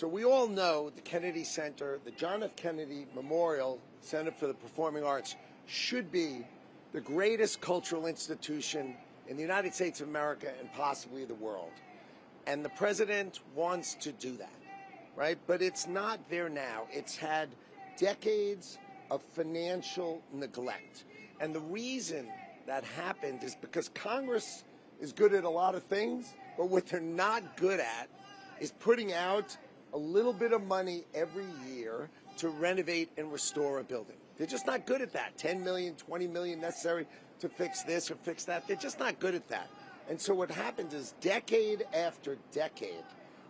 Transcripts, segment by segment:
So we all know the Kennedy Center, the John F. Kennedy Memorial Center for the Performing Arts, should be the greatest cultural institution in the United States of America and possibly the world. And the president wants to do that, right? But it's not there now. It's had decades of financial neglect. And the reason that happened is because Congress is good at a lot of things, but what they're not good at is putting out a little bit of money every year to renovate and restore a building. They're just not good at that. 10 million, 20 million necessary to fix this or fix that. They're just not good at that. And so what happened is decade after decade,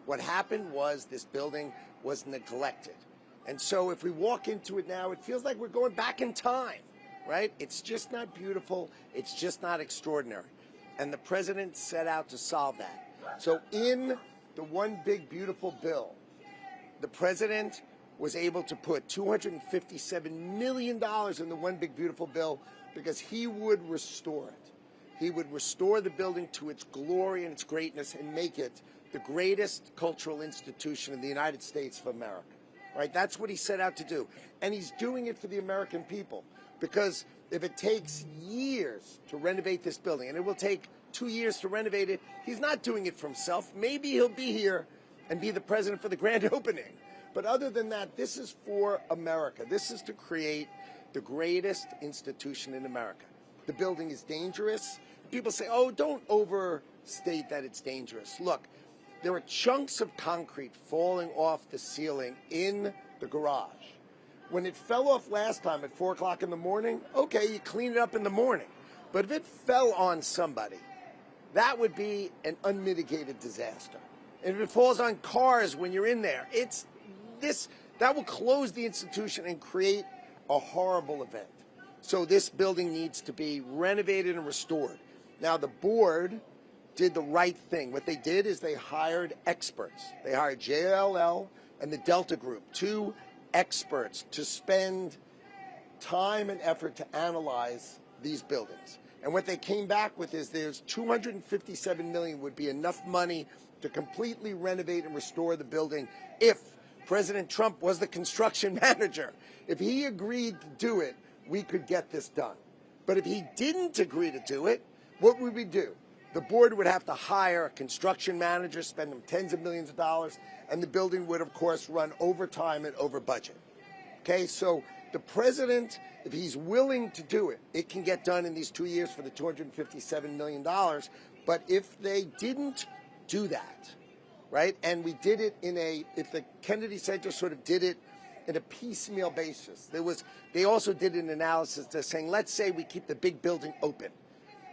what happened was this building was neglected. And so if we walk into it now, it feels like we're going back in time, right? It's just not beautiful. It's just not extraordinary. And the president set out to solve that. So in the One Big Beautiful Bill, the president was able to put $257 million in the One Big Beautiful Bill because he would restore it. He would restore the building to its glory and its greatness and make it the greatest cultural institution in the United States of America. Right? That's what he set out to do. And he's doing it for the American people. Because if it takes years to renovate this building, and it will take 2 years to renovate it, he's not doing it for himself. Maybe he'll be here and be the president for the grand opening. But other than that, this is for America. This is to create the greatest institution in America. The building is dangerous. People say, oh, don't overstate that it's dangerous. Look, there are chunks of concrete falling off the ceiling in the garage. When it fell off last time at 4 o'clock in the morning, okay, you clean it up in the morning. But if it fell on somebody, that would be an unmitigated disaster. And if it falls on cars when you're in there, that will close the institution and create a horrible event. So this building needs to be renovated and restored. Now, the board did the right thing. What they did is they hired experts. They hired JLL and the Delta Group, two experts, to spend time and effort to analyze these buildings. And what they came back with is there's $257 million would be enough money to completely renovate and restore the building if President Trump was the construction manager. If he agreed to do it, we could get this done. But if he didn't agree to do it, what would we do? The board would have to hire a construction manager, spend them tens of millions of dollars, and the building would, of course, run over time and over budget. Okay, so the president, if he's willing to do it, it can get done in these 2 years for the $257 million. But if they didn't do that, right, and we did it if the Kennedy Center sort of did it in a piecemeal basis, they also did an analysis that's saying, let's say we keep the big building open.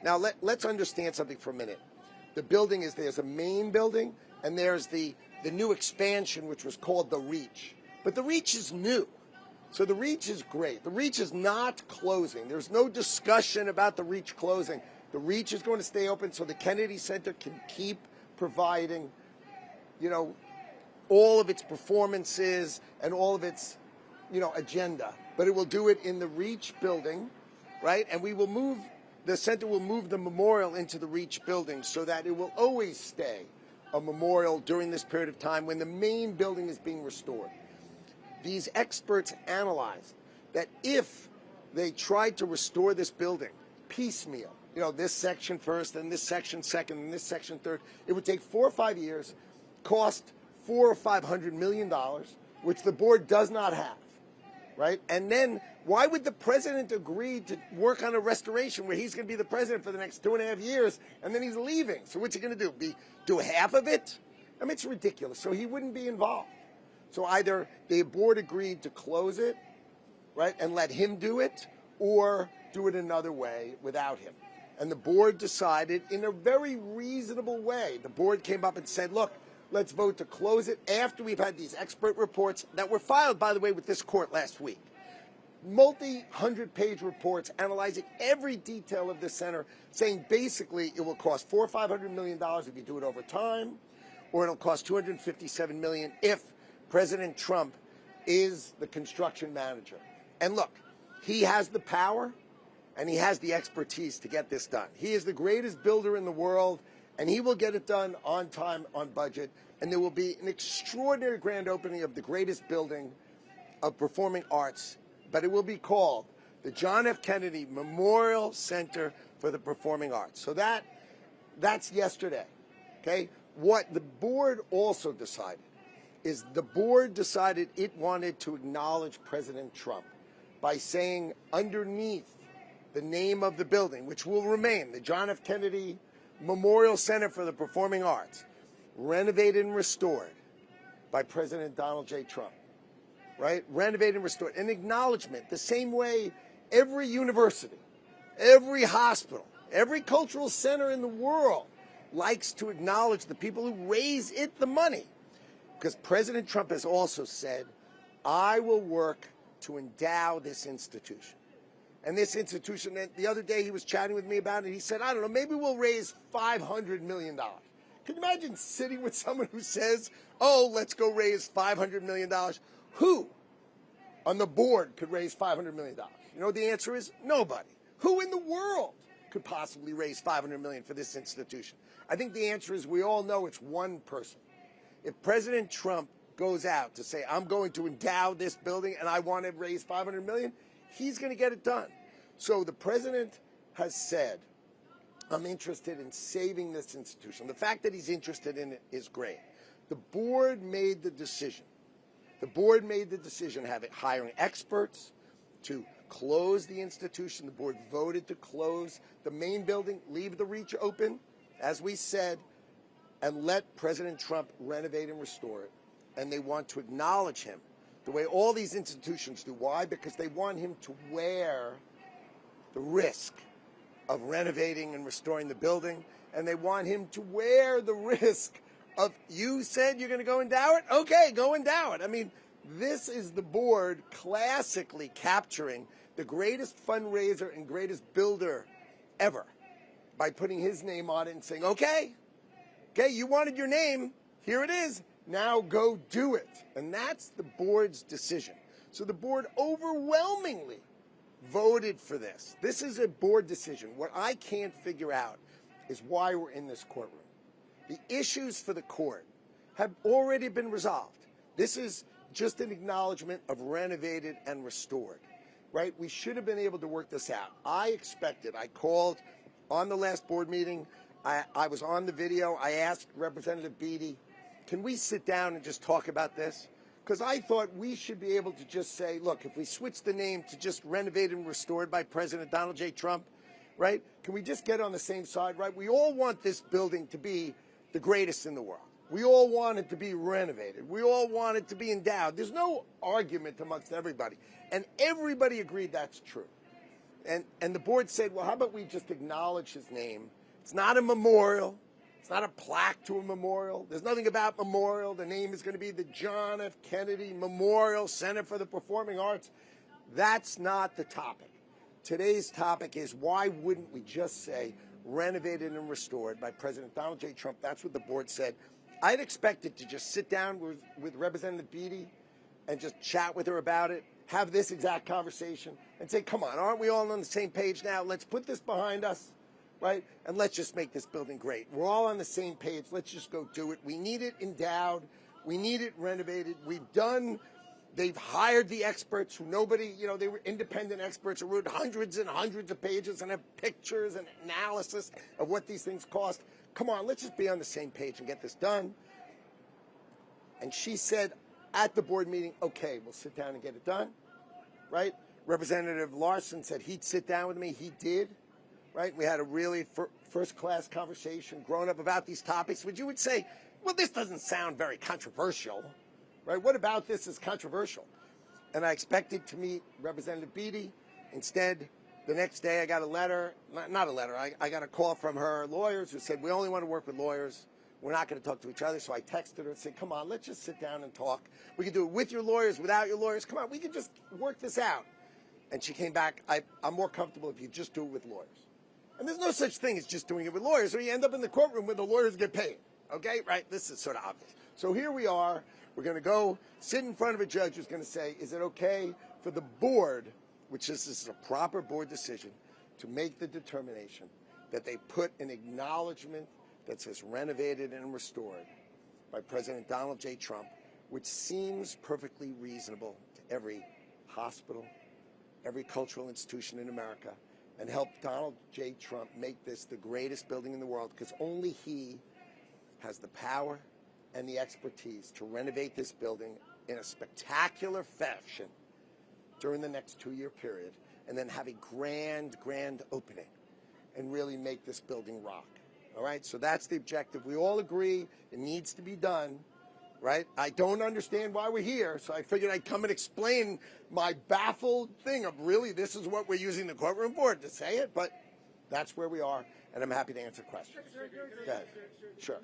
Now, let's understand something for a minute. The building there's a main building, and there's the new expansion, which was called the Reach. But the Reach is new. So the Reach is great. The Reach is not closing. There's no discussion about the Reach closing. The Reach is going to stay open so the Kennedy Center can keep providing, all of its performances and all of its, agenda. But it will do it in the Reach building, right? And the center will move the memorial into the Reach building so that it will always stay a memorial during this period of time when the main building is being restored. These experts analyzed that if they tried to restore this building piecemeal, this section first, then this section second, and this section third, it would take 4 or 5 years, cost $400 or $500 million, which the board does not have, right? And then why would the president agree to work on a restoration where he's going to be the president for the next 2.5 years, and then he's leaving? So what's he going to do? Do half of it? I mean, it's ridiculous. So he wouldn't be involved. So either the board agreed to close it, right, and let him do it, or do it another way without him. And the board decided in a very reasonable way. The board came up and said, look, let's vote to close it after we've had these expert reports that were filed, by the way, with this court last week. Multi-100-page reports analyzing every detail of the center, saying basically it will cost $400 or $500 million if you do it over time, or it'll cost $257 million if President Trump is the construction manager. And look, he has the power and he has the expertise to get this done. He is the greatest builder in the world, And he will get it done on time, on budget, and there will be an extraordinary grand opening of the greatest building of performing arts, but it will be called the John F. Kennedy Memorial Center for the Performing Arts. So that's yesterday, okay? What the board also decided is the board decided it wanted to acknowledge President Trump by saying underneath the name of the building, which will remain the John F. Kennedy Memorial Center for the Performing Arts, renovated and restored by President Donald J. Trump, right? Renovated and restored. An acknowledgement, the same way every university, every hospital, every cultural center in the world likes to acknowledge the people who raise it the money. Because President Trump has also said, I will work to endow this institution. And this institution, the other day he was chatting with me about it, he said, I don't know, maybe we'll raise $500 million. Can you imagine sitting with someone who says, oh, let's go raise $500 million? Who on the board could raise $500 million? You know what the answer is? Nobody. Who in the world could possibly raise $500 million for this institution? I think the answer is we all know it's one person. If President Trump goes out to say, I'm going to endow this building and I want to raise $500 million, he's going to get it done. So the president has said, I'm interested in saving this institution. The fact that he's interested in it is great. The board made the decision. The board made the decision hiring experts to close the institution. The board voted to close the main building, leave the Reach open, as we said, and let President Trump renovate and restore it. And they want to acknowledge him the way all these institutions do. Why? Because they want him to wear the risk of renovating and restoring the building, and they want him to wear the risk of, you said you're going to go endow it? Okay, go endow it. I mean, this is the board classically capturing the greatest fundraiser and greatest builder ever by putting his name on it and saying, okay, you wanted your name, here it is, now go do it. And that's the board's decision. So the board overwhelmingly voted for this. This is a board decision. What I can't figure out is why we're in this courtroom. The issues for the court have already been resolved. This is just an acknowledgement of renovated and restored, right? We should have been able to work this out. I called on the last board meeting. I was on the video. I asked Representative Beatty, can we sit down and just talk about this? Because I thought we should be able to just say, look, if we switch the name to just renovated and restored by President Donald J. Trump, right, can we just get on the same side, right? We all want this building to be the greatest in the world. We all want it to be renovated. We all want it to be endowed. There's no argument amongst everybody. And everybody agreed that's true. And the board said, well, how about we just acknowledge his name? It's not a memorial. It's not a plaque to a memorial. There's nothing about memorial. The name is going to be the John F. Kennedy Memorial Center for the Performing Arts. That's not the topic. Today's topic is, why wouldn't we just say renovated and restored by President Donald J. Trump? That's what the board said. I'd expected to just sit down with Representative Beatty and just chat with her about it, have this exact conversation, and say, come on, aren't we all on the same page now? Let's put this behind us, right? And let's just make this building great. We're all on the same page. Let's just go do it. We need it endowed. We need it renovated. They've hired the experts who nobody, they were independent experts who wrote hundreds and hundreds of pages and have pictures and analysis of what these things cost. Come on, let's just be on the same page and get this done. And she said at the board meeting, okay, we'll sit down and get it done, right? Representative Larson said he'd sit down with me. He did, right? We had a really first-class conversation, grown up about these topics, which you would say, well, this doesn't sound very controversial, right? What about this is controversial? And I expected to meet Representative Beatty. Instead, the next day I got a letter, not a letter, I got a call from her lawyers who said, we only want to work with lawyers. We're not going to talk to each other. So I texted her and said, come on, let's just sit down and talk. We can do it with your lawyers, without your lawyers. Come on, we can just work this out. And she came back, I'm more comfortable if you just do it with lawyers. And there's no such thing as just doing it with lawyers, or you end up in the courtroom where the lawyers get paid. Okay, right? This is sort of obvious. So here we are. We're going to go sit in front of a judge who's going to say, is it okay for the board, which this is a proper board decision, to make the determination that they put an acknowledgement that says renovated and restored by President Donald J. Trump, which seems perfectly reasonable to every hospital, every cultural institution in America, and help Donald J. Trump make this the greatest building in the world, because only he has the power and the expertise to renovate this building in a spectacular fashion during the next 2-year period, and then have a grand opening and really make this building rock. All right, so that's the objective. We all agree it needs to be done, right? I don't understand why we're here, so I figured I'd come and explain my baffled thing of really this is what we're using the courtroom for, to say it, but that's where we are, and I'm happy to answer questions. Go ahead. Sure.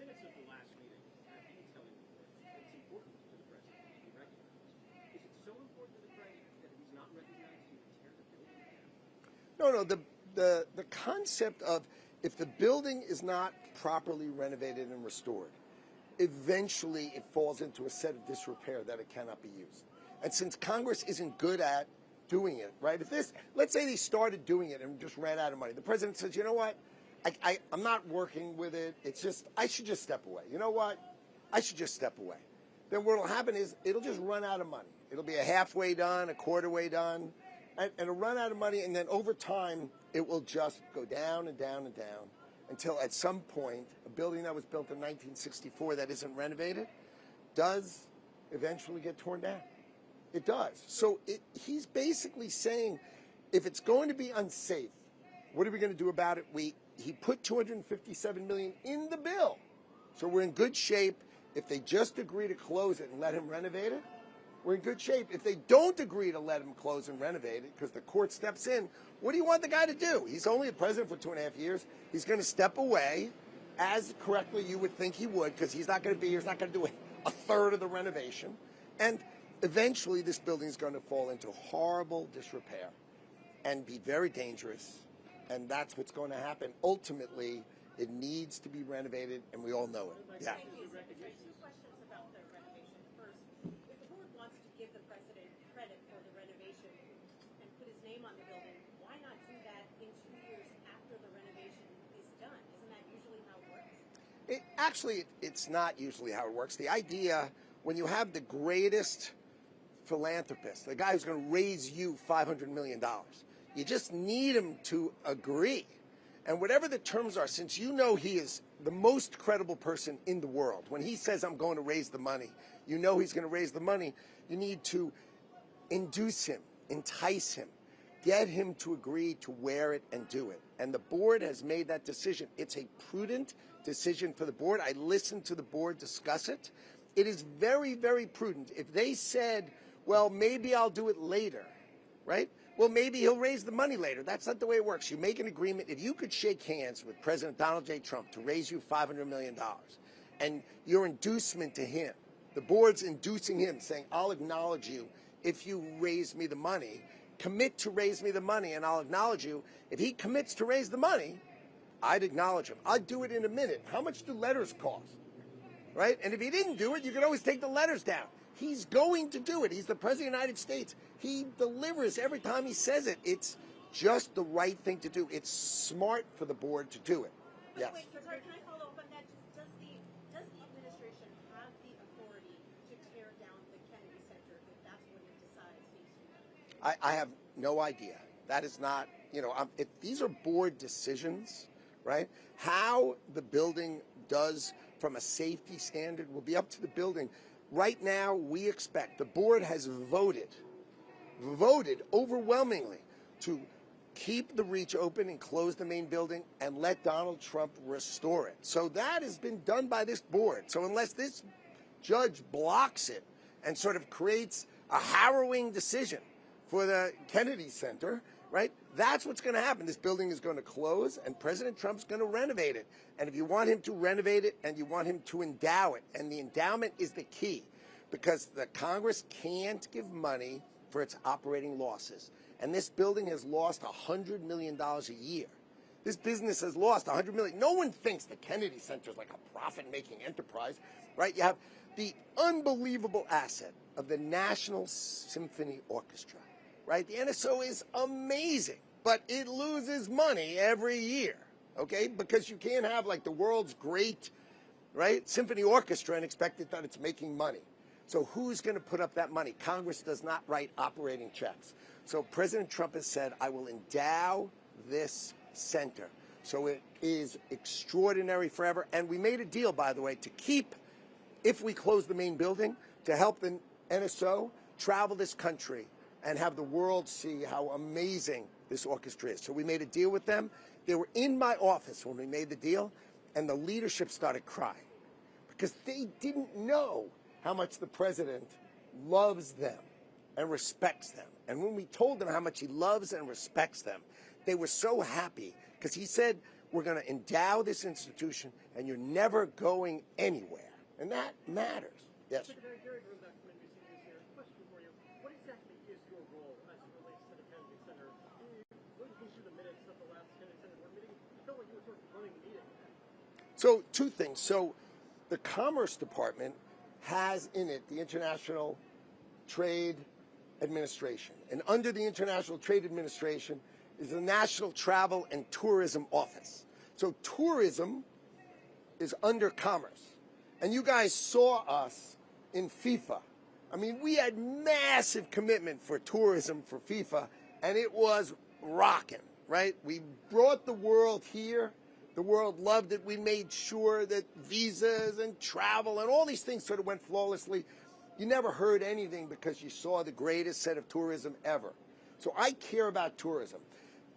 No, the concept of if the building is not properly renovated and restored, eventually it falls into a set of disrepair that it cannot be used. And since Congress isn't good at doing it, right? If this, let's say they started doing it and just ran out of money. The president says, you know what? I'm not working with it. It's just, I should just step away. You know what? I should just step away. Then what will happen is it'll just run out of money. It'll be a halfway done, a quarter way done, and it'll run out of money, and then over time, it will just go down and down and down until at some point, a building that was built in 1964 that isn't renovated does eventually get torn down. It does. So he's basically saying, if it's going to be unsafe, what are we going to do about it? He put $257 million in the bill. So we're in good shape. If they just agree to close it and let him renovate it, we're in good shape. If they don't agree to let him close and renovate it because the court steps in, what do you want the guy to do? He's only the president for 2.5 years. He's going to step away, as correctly you would think he would, because he's not going to be here. He's not going to do a third of the renovation. And eventually this building is going to fall into horrible disrepair and be very dangerous. And that's what's going to happen. Ultimately, it needs to be renovated, and we all know it. Yeah. Actually, it's not usually how it works. The idea, when you have the greatest philanthropist, the guy who's going to raise you $500 million, you just need him to agree. And whatever the terms are, since you know he is the most credible person in the world, when he says, I'm going to raise the money, you know he's going to raise the money, you need to induce him, entice him, get him to agree to wear it and do it. And the board has made that decision. It's a prudent decision for the board. I listened to the board discuss it. It is very, very prudent. If they said, well, maybe I'll do it later, right? Well, maybe he'll raise the money later. That's not the way it works. You make an agreement. If you could shake hands with President Donald J. Trump to raise you $500 million, and your inducement to him, the board's inducing him, saying, I'll acknowledge you if you raise me the money, commit to raise me the money, and I'll acknowledge you. If he commits to raise the money, I'd acknowledge him. I'd do it in a minute. How much do letters cost? Right? And if he didn't do it, you could always take the letters down. He's going to do it. He's the President of the United States. He delivers every time he says it. It's just the right thing to do. It's smart for the board to do it. Yes. Wait, sorry, can I follow up on that? Does the administration have the authority to tear down the Kennedy Center if that's what it decides needs to be done? I have no idea. That is not, these are board decisions, right? How the building does from a safety standard will be up to the building. Right now, we expect, the board has voted overwhelmingly to keep the Reach open and close the main building and let Donald Trump restore it. So that has been done by this board. So unless this judge blocks it and sort of creates a harrowing decision for the Kennedy Center, right? That's what's going to happen. This building is going to close, and President Trump's going to renovate it. And if you want him to renovate it and you want him to endow it, and the endowment is the key, because the Congress can't give money for its operating losses. And this building has lost $100 million a year. This business has lost $100 million. No one thinks the Kennedy Center is like a profit-making enterprise, right? You have the unbelievable asset of the National Symphony Orchestra, right? The NSO is amazing, but it loses money every year, okay? Because you can't have like the world's great, right, symphony orchestra and expect it that it's making money. So who's going to put up that money? Congress does not write operating checks. So President Trump has said, I will endow this center. So it is extraordinary forever. And we made a deal, by the way, to keep, if we close the main building, to help the NSO travel this country and have the world see how amazing this orchestra is. So we made a deal with them. They were in my office when we made the deal, and the leadership started crying because they didn't know how much the president loves them and respects them. And when we told them how much he loves and respects them, they were so happy because he said, we're going to endow this institution and you're never going anywhere. And that matters. Yes. Secretary Gary, going back from NBC News here. Question for you. What exactly is your role as it relates to the Kennedy Center? Looking through the minutes of the last Kennedy Center board meeting, it felt like you were sort of running the meeting. So two things. So the Commerce Department has in it the International Trade Administration. And under the International Trade Administration is the National Travel and Tourism Office. So tourism is under commerce. And you guys saw us in FIFA. I mean, we had massive commitment for tourism for FIFA, and it was rocking, right? We brought the world here. The world loved it. We made sure that visas and travel and all these things sort of went flawlessly. You never heard anything because you saw the greatest set of tourism ever. So I care about tourism.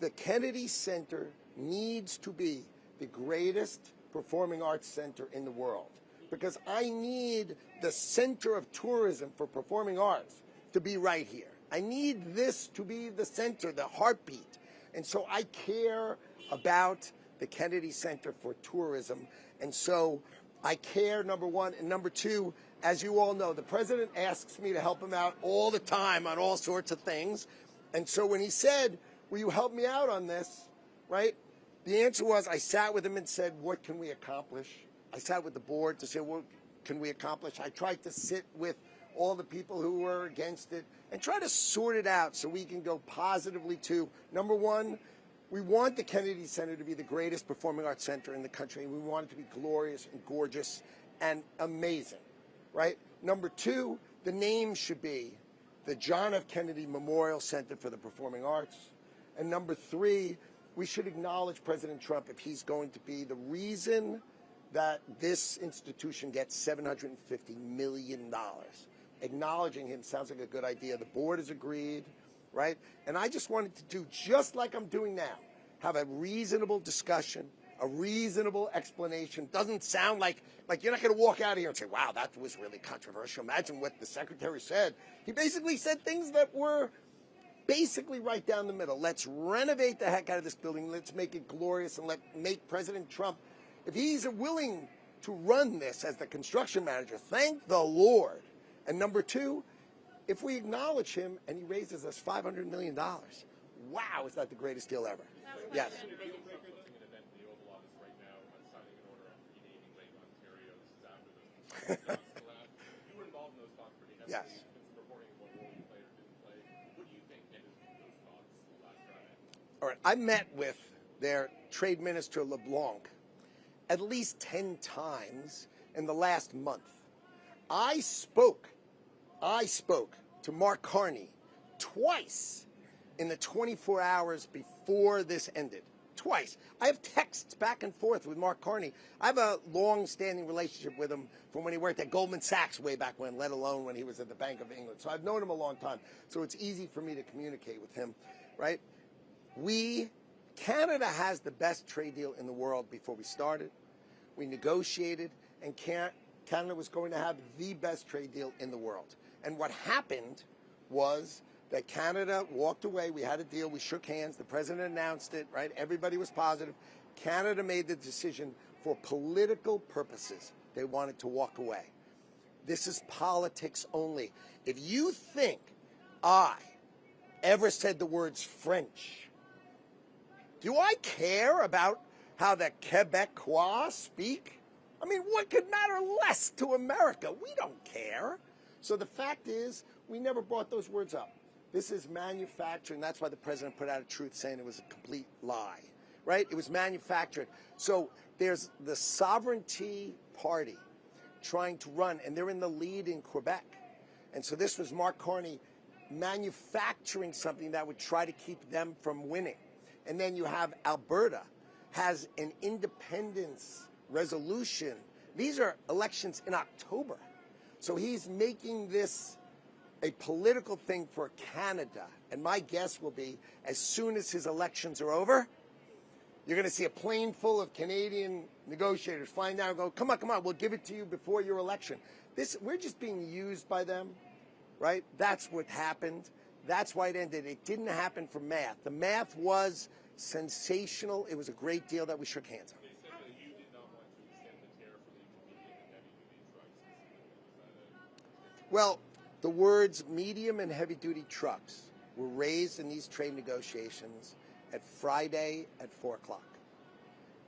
The Kennedy Center needs to be the greatest performing arts center in the world because I need the center of tourism for performing arts to be right here. I need this to be the center, the heartbeat. And so I care about the Kennedy Center for Tourism. And so I care, number one. And number two, as you all know, the president asks me to help him out all the time on all sorts of things. And so when he said, will you help me out on this, right? The answer was I sat with him and said, what can we accomplish? I sat with the board to say, what can we accomplish? I tried to sit with all the people who were against it and try to sort it out so we can go positively to, number one, we want the Kennedy Center to be the greatest performing arts center in the country, and we want it to be glorious and gorgeous and amazing, right? Number two, the name should be the John F. Kennedy Memorial Center for the Performing Arts. And number three, we should acknowledge President Trump if he's going to be the reason that this institution gets $750 million. Acknowledging him sounds like a good idea. The board has agreed, right? And I just wanted to do just like I'm doing now, have a reasonable discussion, a reasonable explanation. Doesn't sound like you're not going to walk out of here and say, wow, that was really controversial. Imagine what the secretary said. He basically said things that were basically right down the middle. Let's renovate the heck out of this building. Let's make it glorious and make President Trump, if he's willing to run this as the construction manager, thank the Lord. And number two, if we acknowledge him and he raises us $500 million, wow, is that the greatest deal ever? Yes. Yes. All right. I met with their trade minister LeBlanc at least 10 times in the last month. I spoke to Mark Carney twice in the 24 hours before this ended. Twice. I have texts back and forth with Mark Carney. I have a long-standing relationship with him from when he worked at Goldman Sachs way back when, let alone when he was at the Bank of England. So I've known him a long time. So it's easy for me to communicate with him, right? Canada has the best trade deal in the world before we started. We negotiated, and Canada was going to have the best trade deal in the world. And what happened was that Canada walked away. We had a deal. We shook hands. The president announced it, right? Everybody was positive. Canada made the decision for political purposes. They wanted to walk away. This is politics only. If you think I ever said the words French, do I care about how the Quebecois speak? I mean, what could matter less to America? We don't care. So the fact is, we never brought those words up. This is manufacturing. That's why the president put out a truth saying it was a complete lie, right? It was manufactured. So there's the Sovereignty Party trying to run, and they're in the lead in Quebec. And so this was Mark Carney manufacturing something that would try to keep them from winning. And then you have Alberta has an independence resolution. These are elections in October. So he's making this a political thing for Canada. And my guess will be, as soon as his elections are over, you're going to see a plane full of Canadian negotiators flying down and go, come on, we'll give it to you before your election. We're just being used by them, right? That's what happened. That's why it ended. It didn't happen for math. The math was sensational. It was a great deal that we shook hands on. They said that you did not want to extend the tariff for the medium and heavy-duty trucks. Well, the words medium and heavy-duty trucks were raised in these trade negotiations at Friday at 4 o'clock.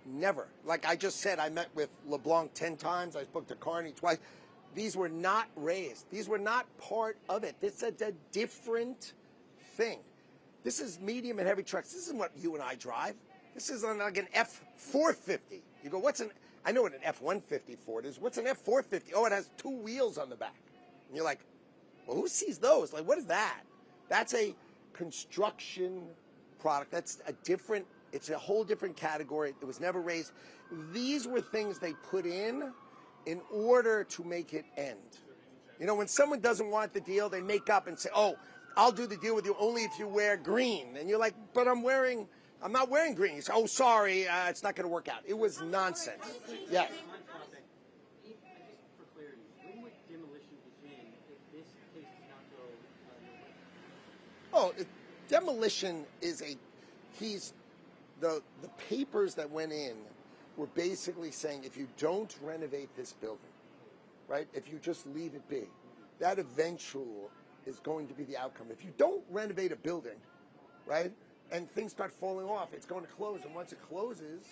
Never. Like I just said, I met with LeBlanc 10 times. I spoke to Carney twice. These were not raised. These were not part of it. This is a different thing. This is medium and heavy trucks. This is what you and I drive. This is like an F450. You go, I know what an F-150 Ford is. What's an F-450? Oh, it has 2 wheels on the back. And you're like, well, who sees those? Like, what is that? That's a construction product. That's it's a whole different category. It was never raised. These were things they put in order to make it end. You know, when someone doesn't want the deal, they make up and say, oh, I'll do the deal with you only if you wear green. And you're like, but I'm not wearing green. You say, oh, sorry, it's not going to work out. It was nonsense. Yes. Just for clarity, when would demolition begin if this case does not go your way? Demolition is the papers that went in were basically saying if you don't renovate this building, right, if you just leave it be, that eventual is going to be the outcome. If you don't renovate a building, right, and things start falling off, it's going to close. And once it closes,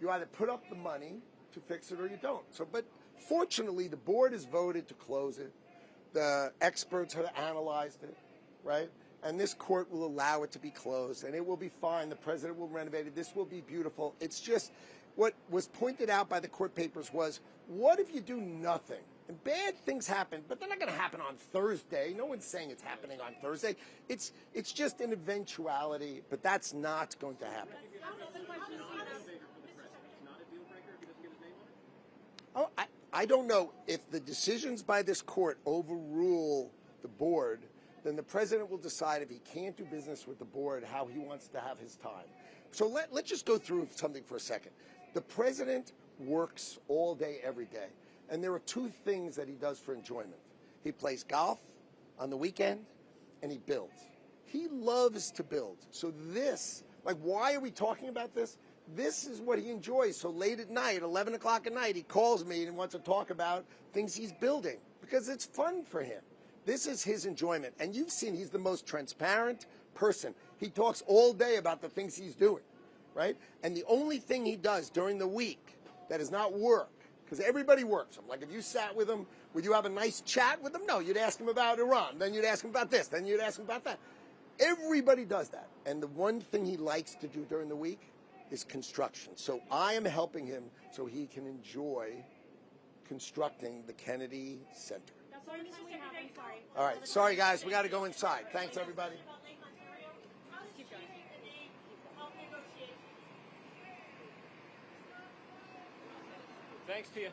you either put up the money to fix it or you don't. But fortunately, the board has voted to close it. The experts have analyzed it, right? And this court will allow it to be closed, and it will be fine. The president will renovate it. This will be beautiful. It's just what was pointed out by the court papers was, what if you do nothing? And bad things happen, but they're not going to happen on Thursday. No one's saying it's happening on Thursday. It's just an eventuality, but that's not going to happen. Oh, I don't know. If the decisions by this court overrule the board, then the president will decide if he can't do business with the board, how he wants to have his time. So let's just go through something for a second. The president works all day, every day. And there are 2 things that he does for enjoyment. He plays golf on the weekend, and he builds. He loves to build. So why are we talking about this? This is what he enjoys. So late at night, 11 o'clock at night, he calls me and wants to talk about things he's building because it's fun for him. This is his enjoyment. And you've seen he's the most transparent person. He talks all day about the things he's doing, right? And the only thing he does during the week that is not work, because everybody works. Like if you sat with him, would you have a nice chat with him? No, you'd ask him about Iran. Then you'd ask him about this. Then you'd ask him about that. Everybody does that. And the one thing he likes to do during the week is construction. So I am helping him so he can enjoy constructing the Kennedy Center. All right. Sorry, guys. We got to go inside. Thanks, everybody. Thanks to you.